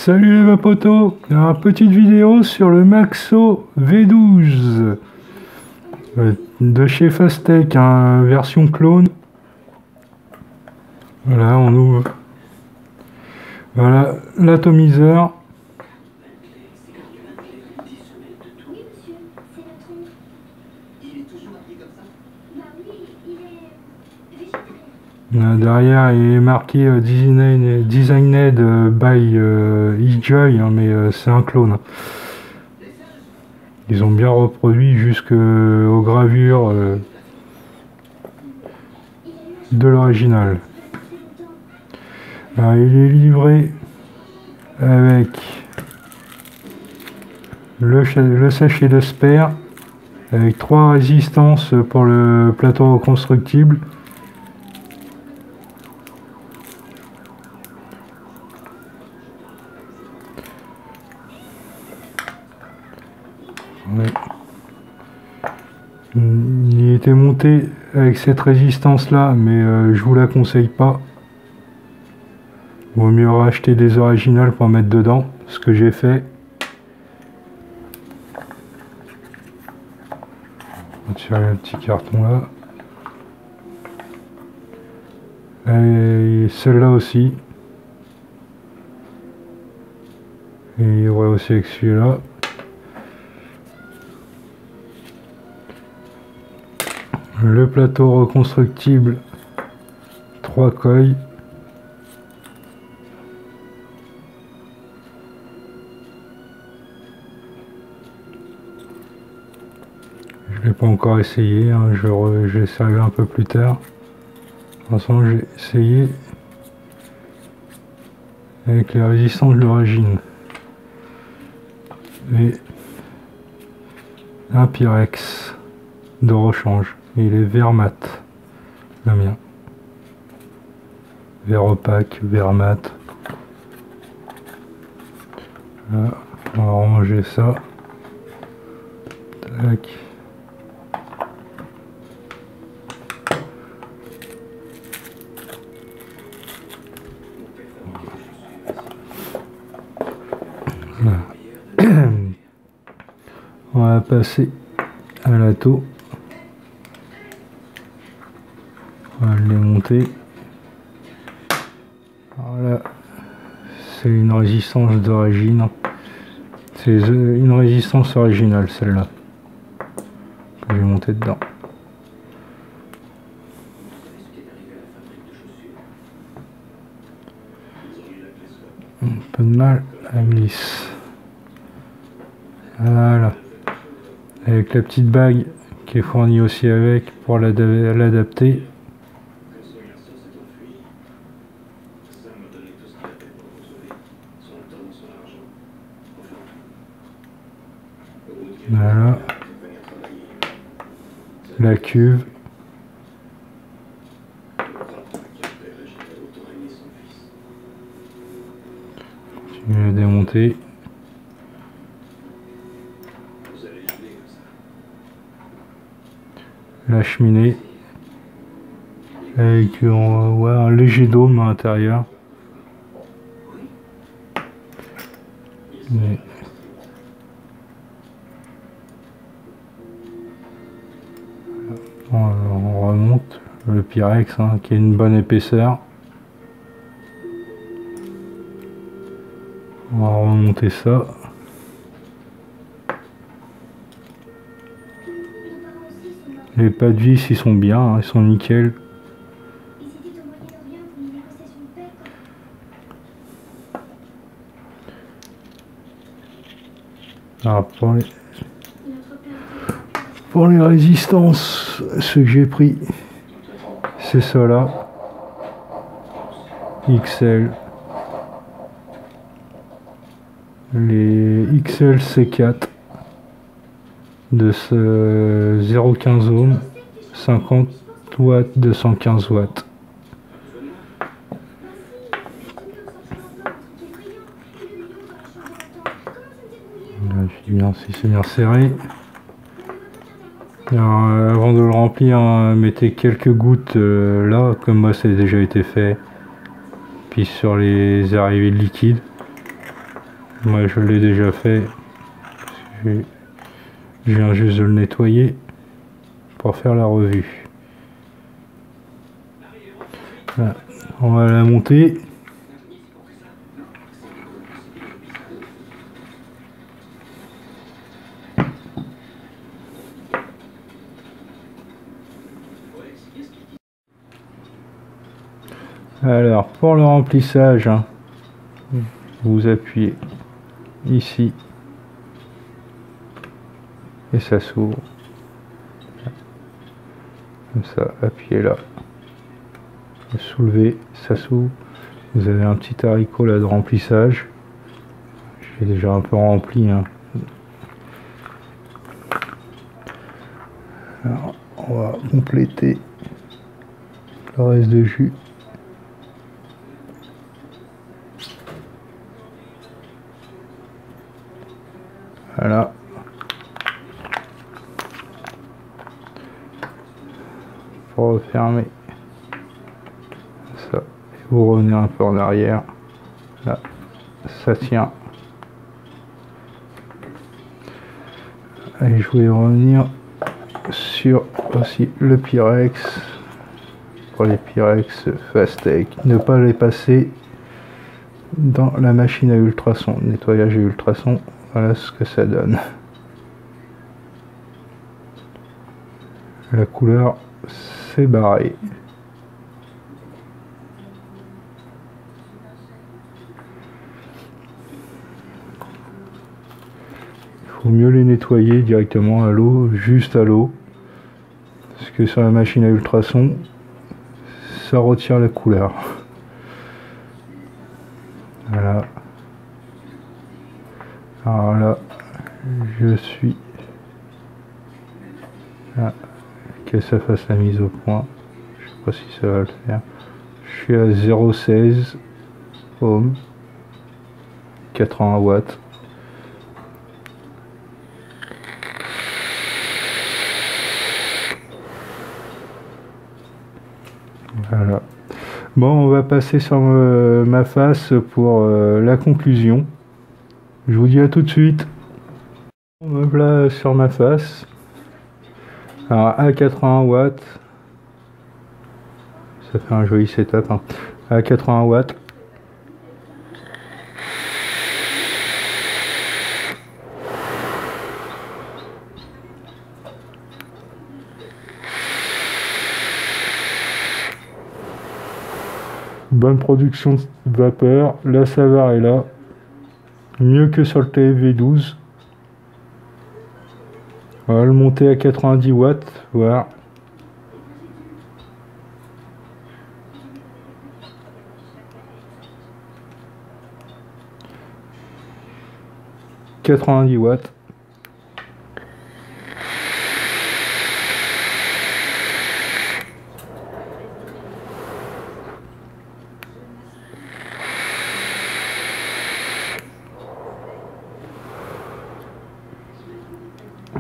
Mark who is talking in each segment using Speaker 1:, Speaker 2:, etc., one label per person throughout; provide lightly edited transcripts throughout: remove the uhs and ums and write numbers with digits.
Speaker 1: Salut les vapotos, une petite vidéo sur le Maxo V12 de chez Fastech, version clone. Voilà, on ouvre. Voilà l'atomiseur. Derrière il est marqué Designed by eJoy, mais c'est un clone. Ils ont bien reproduit jusqu'aux gravures de l'original. Il est livré avec le sachet de spare, avec 3 résistances pour le plateau reconstructible. Ouais. Il était monté avec cette résistance là, mais je vous la conseille pas. Vaut mieux racheter des originales pour mettre dedans, ce que j'ai fait. On va tirer le petit carton là. Et celle-là aussi. Et il y aurait aussi avec celui-là. Le plateau reconstructible, 3 coils. Je l'ai pas encore essayé, je vais servir un peu plus tard. De toute façon, j'ai essayé avec les résistances de l'origine. Et un Pyrex de rechange. Il est vert mat, le mien. Vert opaque, vert mat. Là, on va ranger ça. Tac. Voilà. On va passer à l'atto. On va le démonter. Voilà, c'est une résistance d'origine. C'est une résistance originale, celle-là, que j'ai montée dedans. Un peu de mal à glisse. Voilà. Avec la petite bague qui est fournie aussi avec pour l'adapter. Voilà. La cuve. Je vais la démonter. La cheminée. Avec un léger dôme à l'intérieur. On remonte le Pyrex, qui a une bonne épaisseur. On va remonter ça. Les pas de vis ils sont bien, ils sont nickel. Alors pour les résistances, ce que j'ai pris, c'est ça là, XL, les XL C4 de 0,15 ohms, 50 watts, 215 watts. Je dis bien si c'est bien serré. Alors, avant de le remplir, mettez quelques gouttes là, comme moi ça a déjà été fait, puis sur les arrivées de liquide. Moi je l'ai déjà fait. Je viens juste de le nettoyer pour faire la revue. Voilà. On va la monter. Alors pour le remplissage, hein, vous appuyez ici et ça s'ouvre. Comme ça, appuyez là. Vous soulevez, ça s'ouvre. Vous avez un petit haricot là de remplissage. J'ai déjà un peu rempli. Hein. Alors, on va compléter le reste de jus. Voilà. Pour refermer ça, et vous revenez un peu en arrière. Là, ça tient. Et je voulais revenir sur aussi le Pyrex. Pour les Pyrex Fastech, ne pas les passer dans la machine à ultrasons. Nettoyage et ultrasons, voilà ce que ça donne. La couleur, c'est barré. Il faut mieux les nettoyer directement à l'eau, juste à l'eau. Parce que sur la machine à ultrasons, ça retire la couleur. Voilà. Alors là, je suis là, que ça fasse la mise au point. Je sais pas si ça va le faire. Je suis à 0,16 ohms, 80 watts. Voilà. Bon, on va passer sur ma face pour la conclusion. Je vous dis à tout de suite. Me voilà sur ma face. Alors à 80 watts. Ça fait un joli setup. Hein. À 80 watts. Bonne production de vapeur. La saveur est là. Mieux que sur le TFV12. On va le monter à 90 watts. Voilà. « 90 watts.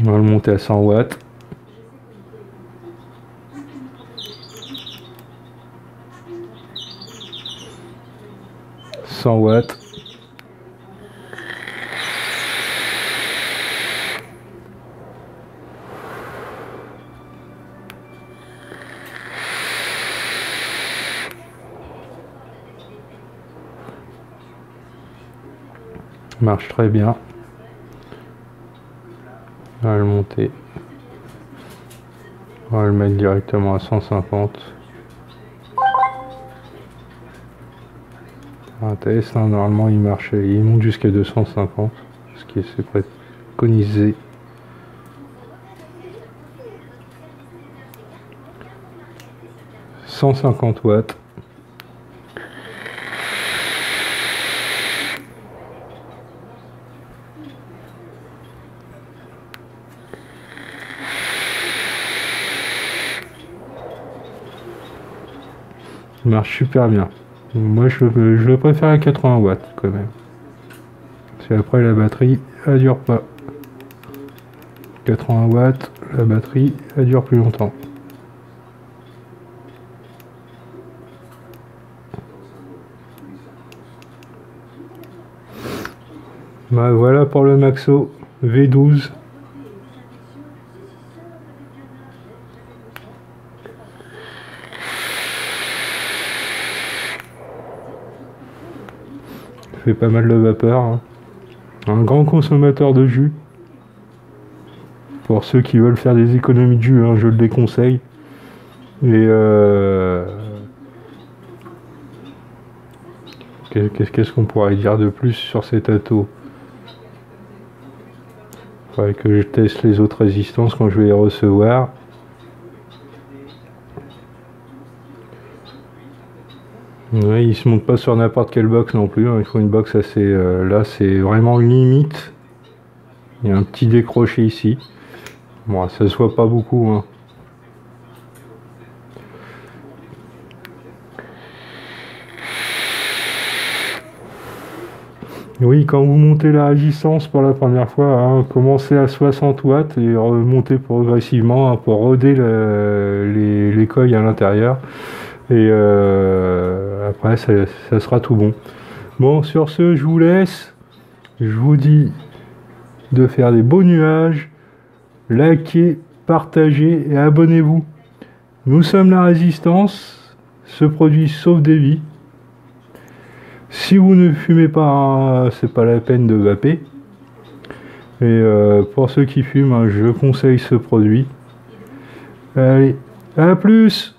Speaker 1: On va le monter à 100 watts. « 100 watts. Marche très bien. On va le monter. On va le mettre directement à 150. Un test, hein, normalement il marche, il monte jusqu'à 250, ce qui est préconisé. « 150 watts. Il marche super bien. Moi je le préfère à 80 watts quand même. Parce qu'après la batterie elle dure pas. 80 watts, la batterie elle dure plus longtemps. Bah, voilà pour le Maxo V12. Fait pas mal de vapeur, hein. Un grand consommateur de jus. Pour ceux qui veulent faire des économies de jus, hein, je le déconseille. Et qu'est-ce qu'on pourrait dire de plus sur cet Atto? Faudrait que je teste les autres résistances quand je vais les recevoir. Ouais, il se monte pas sur n'importe quelle box non plus, hein. Il faut une box assez... là c'est vraiment limite. Il y a un petit décroché ici. Bon, ça se voit pas beaucoup, hein. Oui, quand vous montez la résistance pour la première fois, hein, commencez à 60 watts et remontez progressivement, hein, pour roder les coils à l'intérieur. Et après, ça sera tout bon. Bon, sur ce, je vous laisse. Je vous dis de faire des beaux nuages. Likez, partagez et abonnez-vous. Nous sommes la résistance. Ce produit sauve des vies. Si vous ne fumez pas, hein, c'est pas la peine de vaper. Et pour ceux qui fument, hein, je conseille ce produit. Allez, à plus!